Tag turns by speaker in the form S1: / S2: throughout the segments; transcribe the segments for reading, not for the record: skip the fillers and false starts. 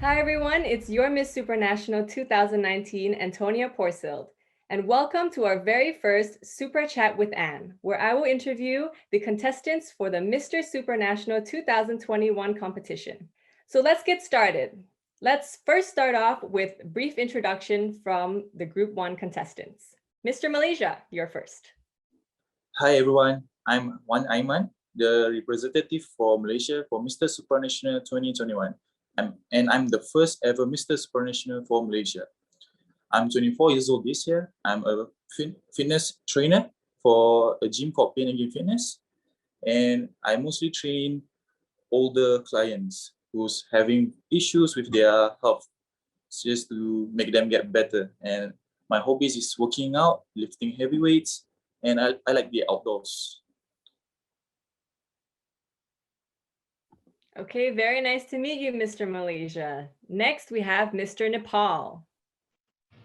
S1: Hi everyone, it's your Miss Supranational 2019, Anntonia Porsild, and welcome to our very first Supra Chat with Anne, where I will interview the contestants for the Mr. Supranational 2021 competition. So let's get started. Let's first start off with a brief introduction from the Group 1 contestants. Mr. Malaysia, you're first.
S2: Hi everyone, I'm Wan Aiman, the representative for Malaysia for Mr. Supranational 2021. And I'm the first ever Mr. Supranational for Malaysia. I'm 24 years old this year. I'm a fitness trainer for a gym called Pain and Gain Fitness. And I mostly train older clients who's having issues with their health, just to make them get better. And my hobbies is working out, lifting heavy weights, and I like the outdoors.
S1: Okay, very nice to meet you, Mr. Malaysia. Next, we have Mr. Nepal.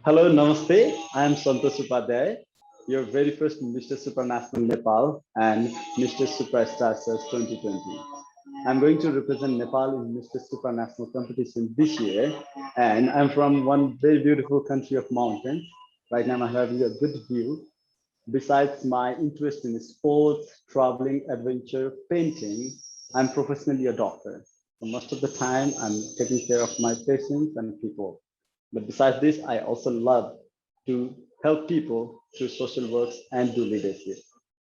S3: Hello, namaste. I am Santosh Upadhyay, your very first Mr. Supranational Nepal and Mr. Superstars 2020. I'm going to represent Nepal in Mr. Supranational competition this year, and I'm from one very beautiful country of mountains. Right now, I'm having a good view. Besides my interest in sports, traveling, adventure, painting, I'm professionally a doctor. So most of the time, I'm taking care of my patients and people. But besides this, I also love to help people through social works and do leadership.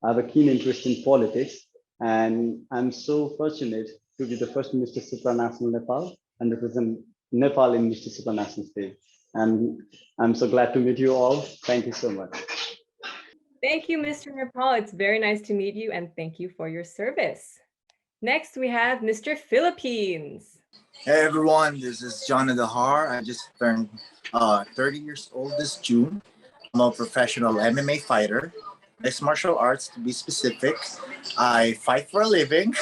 S3: I have a keen interest in politics, and I'm so fortunate to be the first Mr. Supranational Nepal and represent Nepal in Mr. Supranational stage. And I'm so glad to meet you all. Thank you so much.
S1: Thank you, Mr. Nepal. It's very nice to meet you, and thank you for your service. Next, we have Mr. Philippines.
S4: Hey everyone, this is John Adahar. I just turned 30 years old this June. I'm a professional MMA fighter, mixed martial arts to be specific. I fight for a living.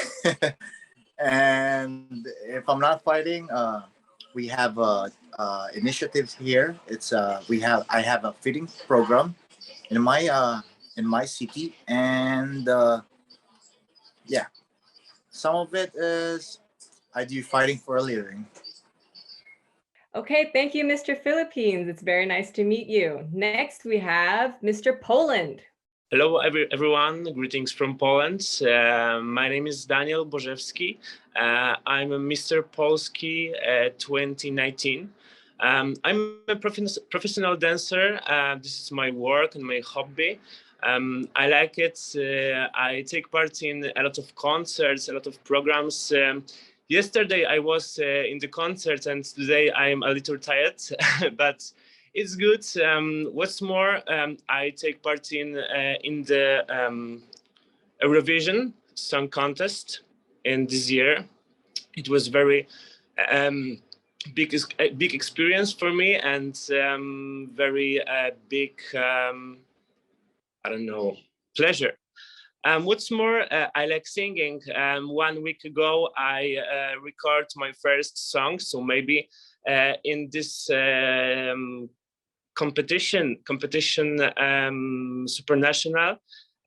S4: And if I'm not fighting, we have initiatives here. I have a fitting program in my city, and yeah, some of it is I do fighting for a living.
S1: Okay, thank you, Mr. Philippines. It's very nice to meet you. Next, we have Mr. Poland.
S5: Hello, everyone. Greetings from Poland. My name is Daniel Bożewski. I'm a Mr. Polski 2019. I'm a professional dancer. This is my work and my hobby. I like it. I take part in a lot of concerts, a lot of programs. Yesterday I was in the concert, and today I'm a little tired, but it's good. What's more, I take part in the Eurovision Song Contest in this year. It was very big experience for me, and very big I don't know, pleasure. What's more, I like singing. 1 week ago, I recorded my first song. So maybe in this competition, Supranational,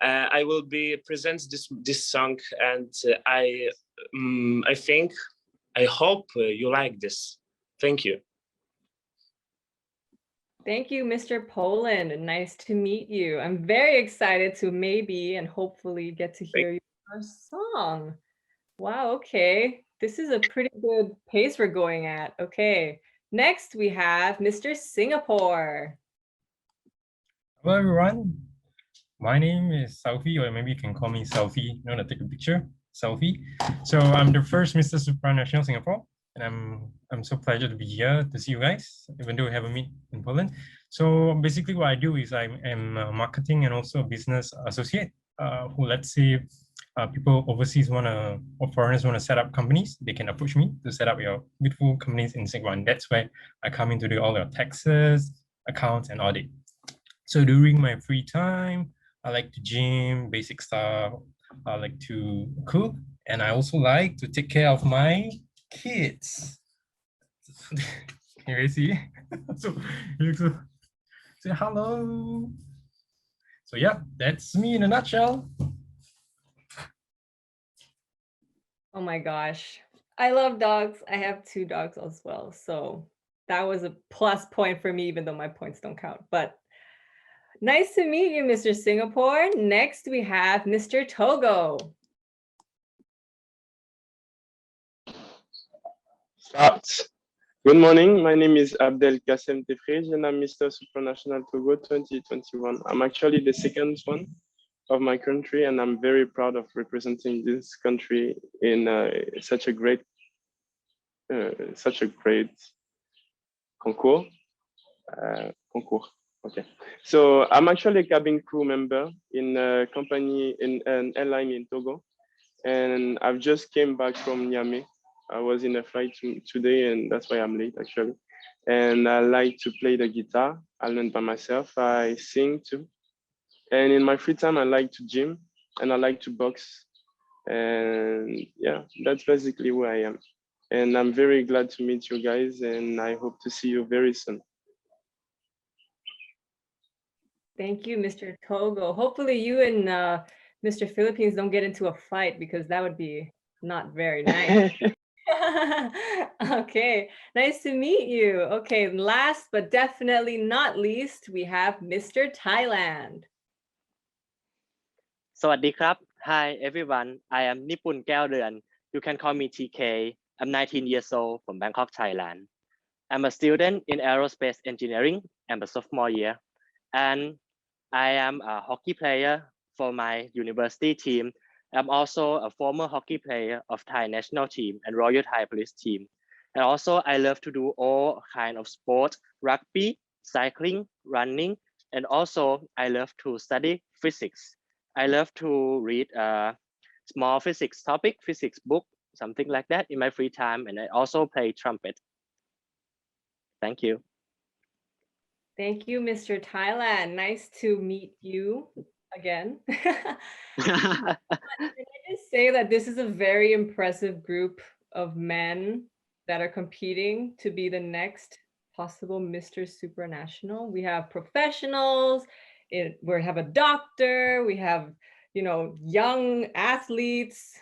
S5: I will be present this song, and I hope you like this. Thank you.
S1: Thank you, Mr. Poland. Nice to meet you. I'm very excited to maybe and hopefully get to hear your song. Wow, okay. This is a pretty good pace we're going at. Okay. Next, we have Mr. Singapore.
S6: Hello, everyone. My name is Selfie, or maybe you can call me Selfie. You want to take a picture? Selfie. So I'm the first Mr. Supranational Singapore. And I'm so pleasure to be here to see you guys, even though we haven't met in Poland. So basically what I do is I'm a marketing and also a business associate who, let's say, people overseas or foreigners want to set up companies, they can approach me to set up your beautiful companies in Singapore. And that's where I come in to do all your taxes, accounts, and audit. So during my free time, I like to gym, basic stuff. I like to cook, and I also like to take care of my kids. Can you see? So say hello. So yeah, that's me in a nutshell.
S1: Oh my gosh. I love dogs. I have 2 dogs as well. So that was a plus point for me, even though my points don't count. But nice to meet you, Mr. Singapore. Next, we have Mr. Togo.
S7: Starts. Good morning. My name is Abdel Kassem Tefrej, and I'm Mr. Supranational Togo 2021. I'm actually the second one of my country, and I'm very proud of representing this country in such a great concours. Okay. So I'm actually a cabin crew member in a company in an airline in Togo, and I've just came back from Niamey. I was in a flight today, and that's why I'm late actually. And I like to play the guitar. I learn by myself. I sing too. And in my free time, I like to gym and I like to box. And yeah, that's basically where I am. And I'm very glad to meet you guys, and I hope to see you very soon.
S1: Thank you, Mr. Togo. Hopefully you and Mr. Philippines don't get into a fight, because that would be not very nice. Okay, nice to meet you. Okay, last but definitely not least, we have Mr. Thailand.
S8: สวัสดีครับ Hi everyone, I am Nipun แก้วเดือน You can call me TK. I'm 19 years old from Bangkok, Thailand. I'm a student in aerospace engineering. I'm a sophomore year. And I am a hockey player for my university team. I'm also a former hockey player of Thai national team and Royal Thai Police team. And also I love to do all kind of sport, rugby, cycling, running, and also I love to study physics. I love to read a small physics topic, physics book, something like that in my free time. And I also play trumpet. Thank you.
S1: Thank you, Mr. Thailand. Nice to meet you again. Can I just say that this is a very impressive group of men that are competing to be the next possible Mr. Supranational. We have professionals, we have a doctor, we have, you know, young athletes.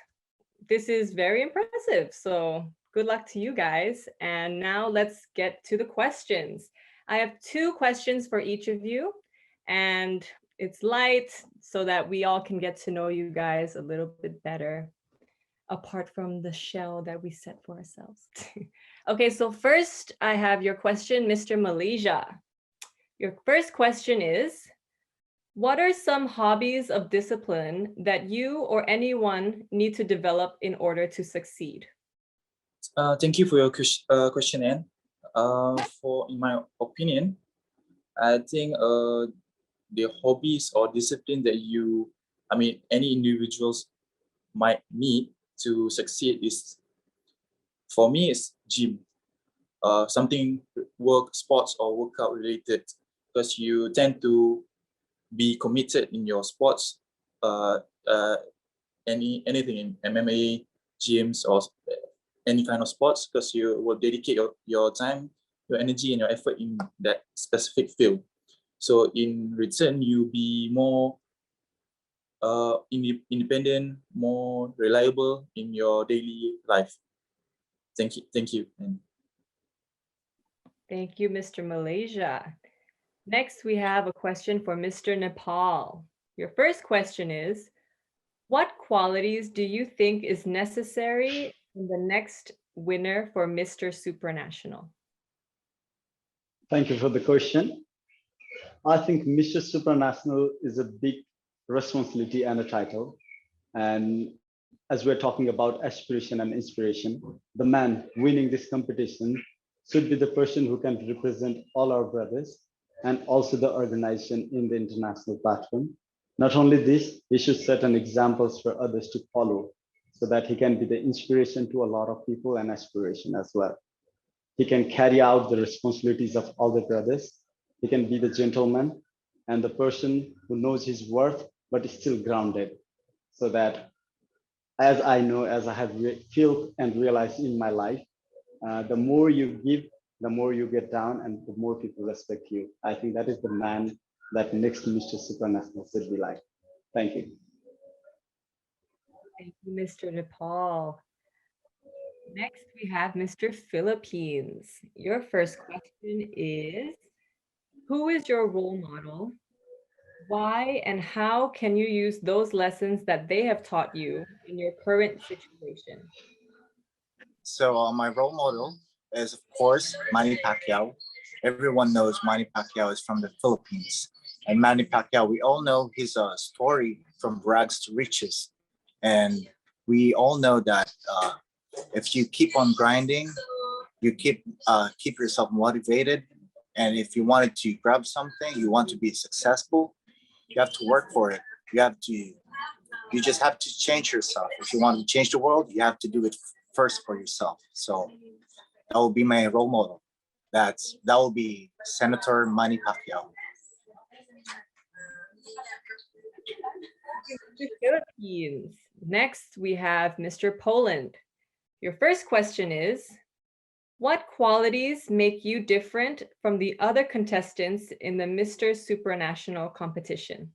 S1: This is very impressive. So good luck to you guys. And now let's get to the questions. I have 2 questions for each of you, and it's light so that we all can get to know you guys a little bit better, apart from the shell that we set for ourselves. Okay, so first I have your question, Mr. Malaysia. Your first question is, what are some hobbies of discipline that you or anyone need to develop in order to succeed?
S2: Thank you for your question, Anne. In my opinion, I think the hobbies or discipline that any individuals might need to succeed is, for me, is gym. Something sports or workout related, because you tend to be committed in your sports, anything in MMA, gyms, or any kind of sports, because you will dedicate your time, your energy, and your effort in that specific field. So in return, you'll be more independent, more reliable in your daily life. Thank you.
S1: Thank you, Mr. Malaysia. Next, we have a question for Mr. Nepal. Your first question is, what qualities do you think is necessary in the next winner for Mr. Supranational?
S3: Thank you for the question. I think Mr. Supranational is a big responsibility and a title. And as we're talking about aspiration and inspiration, the man winning this competition should be the person who can represent all our brothers and also the organization in the international platform. Not only this, he should set an examples for others to follow, so that he can be the inspiration to a lot of people and aspiration as well. He can carry out the responsibilities of all the brothers. He can be the gentleman and the person who knows his worth, but is still grounded. So that, as I know, as I have felt and realized in my life, the more you give, the more you get down and the more people respect you. I think that is the man that next Mr. Supranational should be like. Thank you.
S1: Thank you, Mr. Nepal. Next, we have Mr. Philippines. Your first question is, who is your role model? Why and how can you use those lessons that they have taught you in your current situation?
S4: So my role model is, of course, Manny Pacquiao. Everyone knows Manny Pacquiao is from the Philippines. And Manny Pacquiao, we all know his story from rags to riches. And we all know that if you keep on grinding, you keep yourself motivated. And if you wanted to grab something, you want to be successful, you have to work for it. You just have to change yourself. If you want to change the world, you have to do it first for yourself. So that will be my role model. That will be Senator Manny Pacquiao.
S1: Mr. Philippines. Next, we have Mr. Poland. Your first question is, what qualities make you different from the other contestants in the Mr. Supranational competition?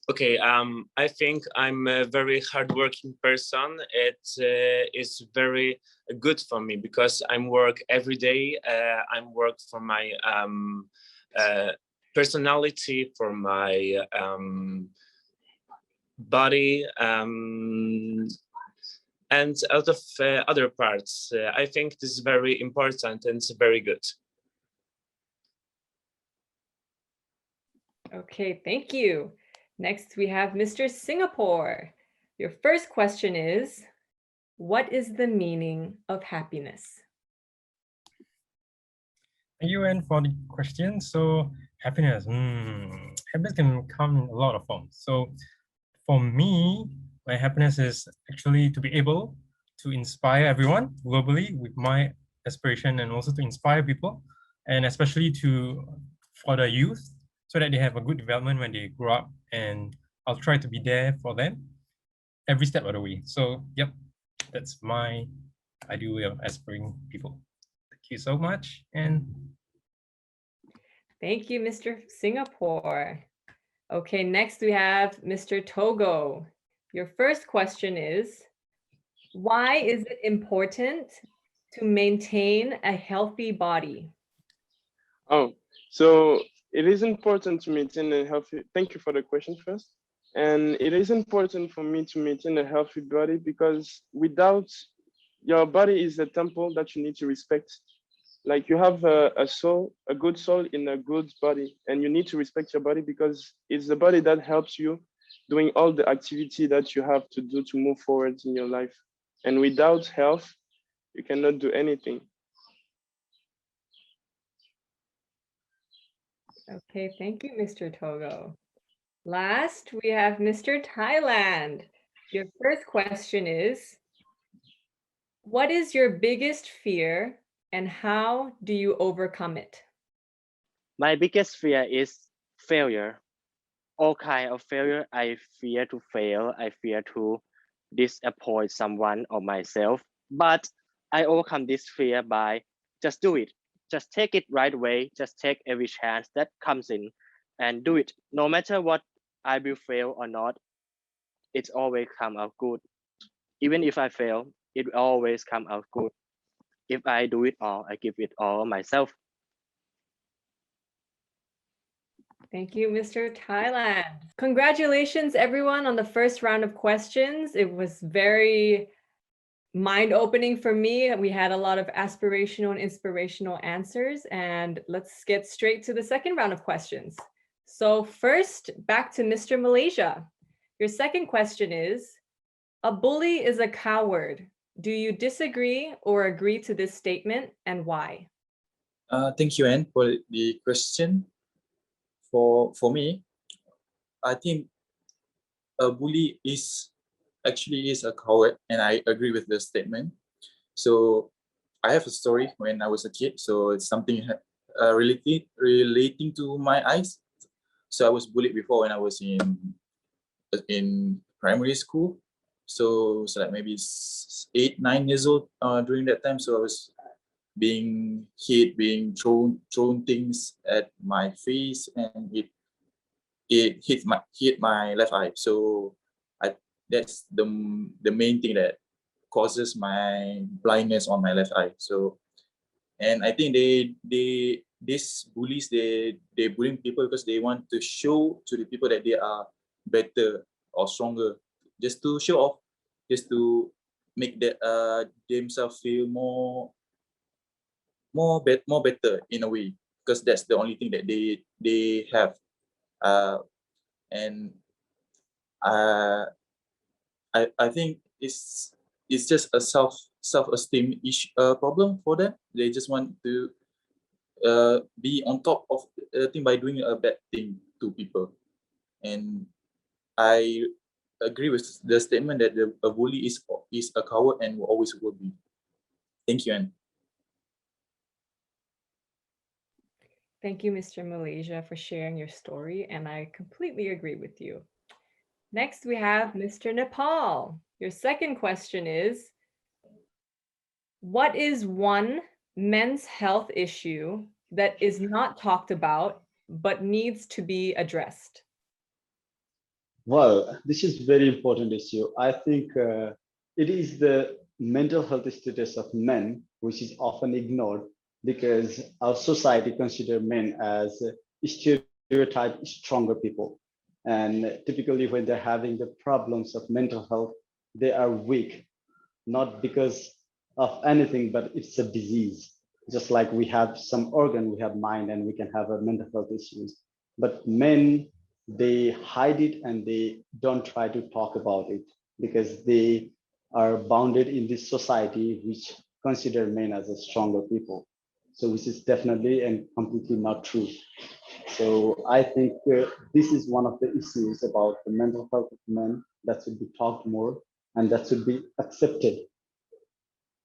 S5: Okay, I think I'm a very hardworking person. It is very good for me because I'm work every day. I'm work for my personality, for my body, and out of other parts. I think this is very important and it's very good.
S1: Okay, thank you. Next, we have Mr. Singapore. Your first question is, what is the meaning of happiness?
S6: Thank you, Anne, for the question. So happiness, happiness can come in a lot of forms. So for me, my happiness is actually to be able to inspire everyone globally with my aspiration, and also to inspire people, and especially for the youth, so that they have a good development when they grow up, and I'll try to be there for them every step of the way. So yep, that's my ideal way of aspiring people. Thank you so much. And
S1: thank you, Mr. Singapore. Okay, next we have Mr. Togo. Your first question is, why is it important to maintain a healthy body?
S7: Oh, so it is important to maintain a healthy, thank you for the question first. And it is important for me to maintain a healthy body because without, your body is a temple that you need to respect. Like you have a soul, a good soul in a good body, and you need to respect your body because it's the body that helps you doing all the activity that you have to do to move forward in your life. And without health, you cannot do anything.
S1: Okay, thank you, Mr. Togo. Last, we have Mr. Thailand. Your first question is, what is your biggest fear and how do you overcome it?
S8: My biggest fear is failure. All kind of failure. I fear to fail. I fear to disappoint someone or myself. But I overcome this fear by just do it. Just take it right away. Just take every chance that comes in and do it. No matter what I will fail or not, it's always come out good. Even if I fail, it will always come out good. If I do it all, I give it all myself.
S1: Thank you, Mr. Thailand. Congratulations, everyone, on the first round of questions. It was very mind-opening for me. We had a lot of aspirational and inspirational answers, and let's get straight to the second round of questions. So first, back to Mr. Malaysia. Your second question is, a bully is a coward. Do you disagree or agree to this statement, and why?
S2: Thank you, Anne, for the question. For me, I think a bully is a coward, and I agree with the statement. So I have a story when I was a kid, so it's something relating to my eyes. So I was bullied before when I was in primary school. So like maybe 8, 9 years old during that time. So I was being hit, being thrown things at my face, and it hit my left eye. So that's the main thing that causes my blindness on my left eye. So, and I think these bullies, they bullying people because they want to show to the people that they are better or stronger, just to show off, just to make themselves feel more better in a way, because that's the only thing that they have. And I think it's just a self-esteem problem for them. They just want to be on top of the thing by doing a bad thing to people. And I agree with the statement that a bully is a coward and will always will be. Thank you, Anne.
S1: Thank you, Mr. Malaysia, for sharing your story, and I completely agree with you. Next, we have Mr. Nepal. Your second question is, what is one men's health issue that is not talked about but needs to be addressed?
S3: Well, this is a very important issue. I think it is the mental health status of men, which is often ignored because our society considers men as stereotype stronger people. And typically when they're having the problems of mental health, they are weak, not because of anything, but it's a disease. Just like we have some organ, we have mind, and we can have a mental health issues. But men, they hide it and they don't try to talk about it because they are bounded in this society which consider men as a stronger people. So which is definitely and completely not true. So I think this is one of the issues about the mental health of men that should be talked more and that should be accepted.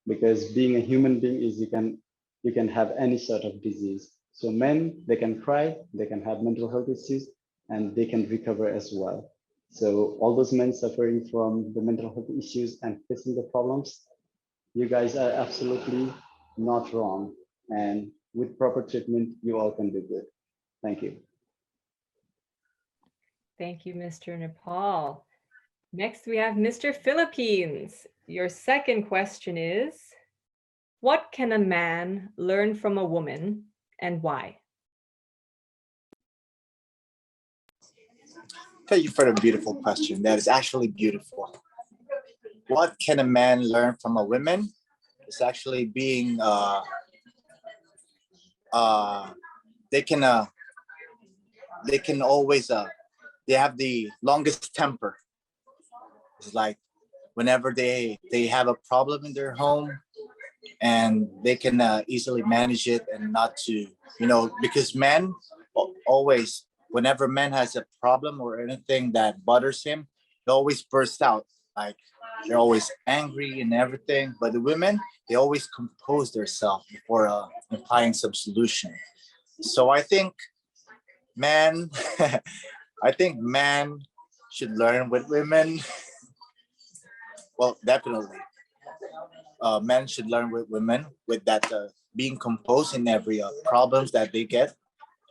S3: Because being a human being is you can have any sort of disease. So men, they can cry, they can have mental health issues, and they can recover as well. So all those men suffering from the mental health issues and facing the problems, you guys are absolutely not wrong. And with proper treatment, you all can do good. Thank you.
S1: Thank you, Mr. Nepal. Next, we have Mr. Philippines. Your second question is, what can a man learn from a woman and why?
S4: Thank you for the beautiful question. That is actually beautiful. What can a man learn from a woman? It's actually being they can always they have the longest temper. It's like whenever they have a problem in their home, and they can easily manage it and not to, because men always, whenever man has a problem or anything that bothers him, he always bursts out. Like they're always angry and everything. But the women, they always compose themselves before applying some solution. So I think man, I think man should learn with women. Well, definitely. Men should learn with women with that being composed in every problems that they get,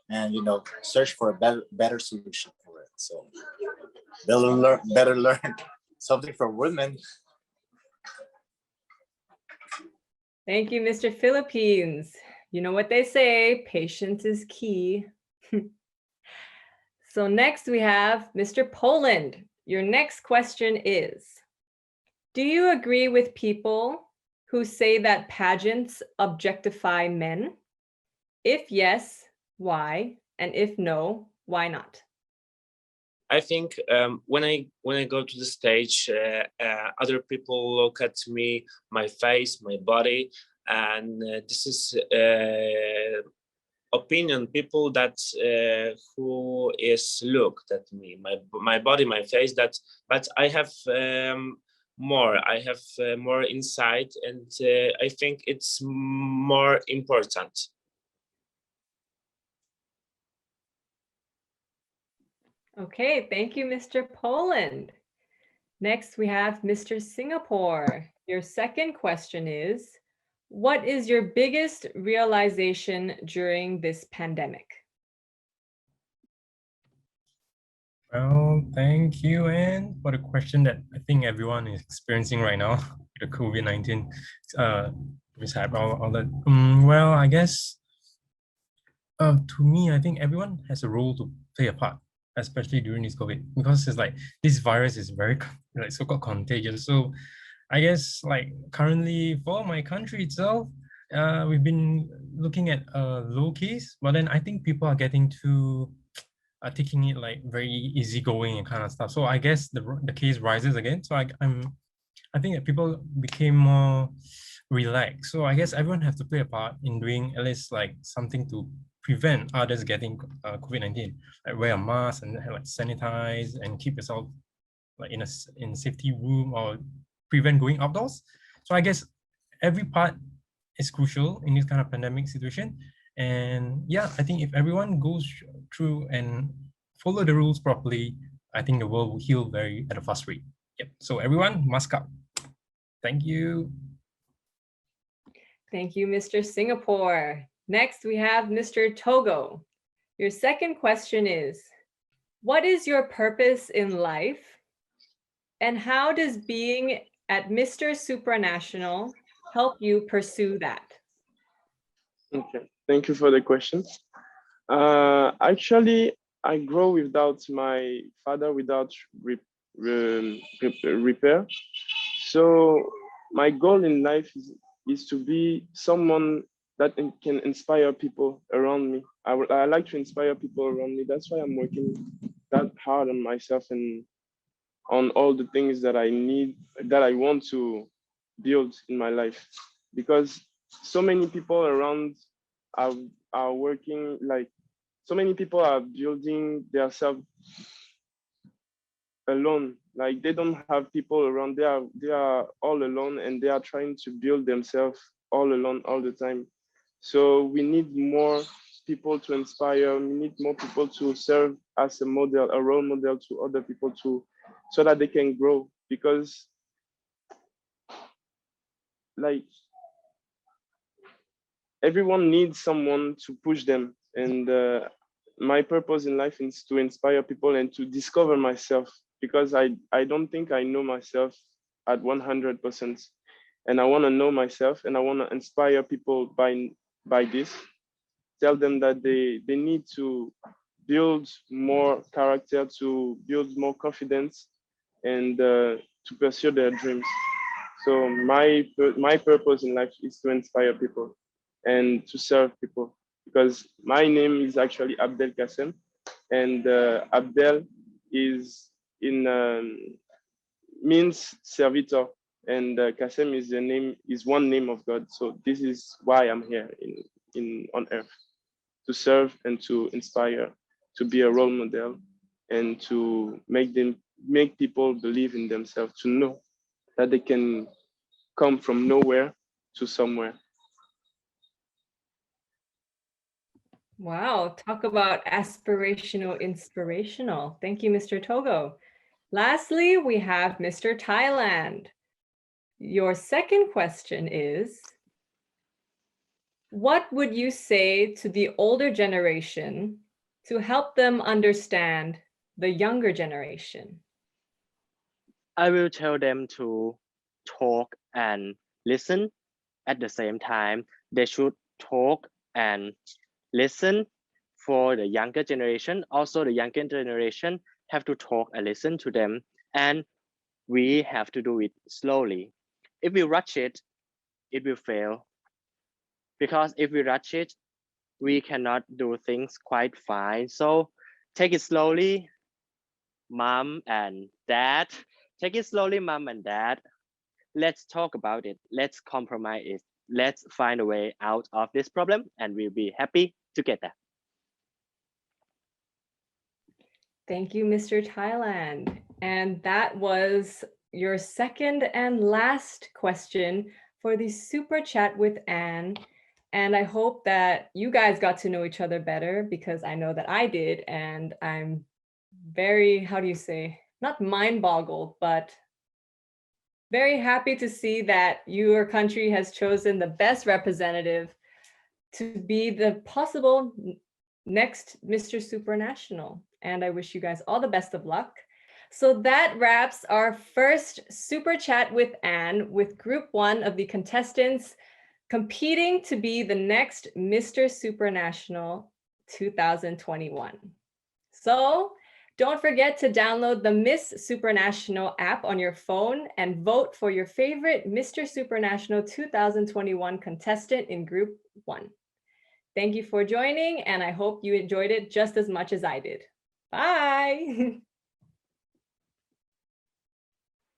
S4: and search for a better solution for it. So better learn something from women.
S1: Thank you, Mr. Philippines. You know what they say, patience is key. So next we have Mr. Poland. Your next question is, do you agree with people who say that pageants objectify men? If yes, why? And if no, why not?
S5: I think when I go to the stage, other people look at me, my face, my body, and this is opinion people that who is looked at me, my body, my face. But I have more. I have more insight, and I think it's more important.
S1: Okay, thank you, Mr. Poland. Next, we have Mr. Singapore. Your second question is, what is your biggest realization during this pandemic?
S6: Well, thank you, Anne, for the question that I think everyone is experiencing right now, the COVID-19 mishap, all that. Well, I guess to me, I think everyone has a role to play a part, especially during this COVID, because it's like this virus is very like so-called contagious. So I guess like currently for my country itself, we've been looking at a low case, but then I think people are getting to taking it like very easygoing and kind of stuff. So I guess the case rises again. So I think that people became more relaxed. So I guess everyone has to play a part in doing at least like something to prevent others getting COVID-19. Like wear a mask and like sanitize and keep yourself like in a safety room or prevent going outdoors. So I guess every part is crucial in this kind of pandemic situation. And yeah, I think if everyone goes through and follow the rules properly, I think the world will heal at a fast rate. Yep. So everyone, mask up. Thank you.
S1: Thank you, Mr. Singapore. Next, we have Mr. Togo. Your second question is, what is your purpose in life? And how does being at Mr. Supranational help you pursue that?
S7: Okay, thank you for the question. Actually, I grow without my father, without repair. So my goal in life is to be someone that can inspire people around me. I like to inspire people around me. That's why I'm working that hard on myself and on all the things that I need, that I want to build in my life. Because so many people around are working, like so many people are building themselves alone. Like they don't have people around. They are all alone and they are trying to build themselves all alone all the time. So we need more people to inspire. We need more people to serve as a model, a role model to other people too, so that they can grow. Because like everyone needs someone to push them. And my purpose in life is to inspire people and to discover myself, because I don't think I know myself at 100%. And I want to know myself and I want to inspire people by this, tell them that they need to build more character, to build more confidence, and to pursue their dreams. So my purpose in life is to inspire people and to serve people, because my name is actually Abdel Kassem, and Abdel is means servitor, and Kassem is one name of God. So this is why I'm here on earth, to serve and to inspire, to be a role model, and to make people believe in themselves, to know that they can come from nowhere to somewhere.
S1: Wow, talk about aspirational, inspirational. Thank you, Mr. Togo. Lastly, we have Mr. Thailand. Your second question is, what would you say to the older generation to help them understand the younger generation?
S8: I will tell them to talk and listen at the same time. They should talk and listen for the younger generation. Also, the younger generation have to talk and listen to them. And we have to do it slowly. If we rush it, it will fail. Because if we rush it, we cannot do things quite fine. So take it slowly, mom and dad. Take it slowly, mom and dad. Let's talk about it. Let's compromise it. Let's find a way out of this problem, and we'll be happy together.
S1: Thank you, Mr. Thailand. And that was your second and last question for the Super Chat with Anne. And I hope that you guys got to know each other better, because I know that I did. And I'm very, how do you say, not mind boggled, but very happy to see that your country has chosen the best representative to be the possible next Mr. Supranational. and I wish you guys all the best of luck. So that wraps our first Super Chat with Anne with Group 1 of the contestants competing to be the next Mr. Supranational 2021. So don't forget to download the Miss Supranational app on your phone and vote for your favorite Mr. Supranational 2021 contestant in Group 1. Thank you for joining, and I hope you enjoyed it just as much as I did. Bye.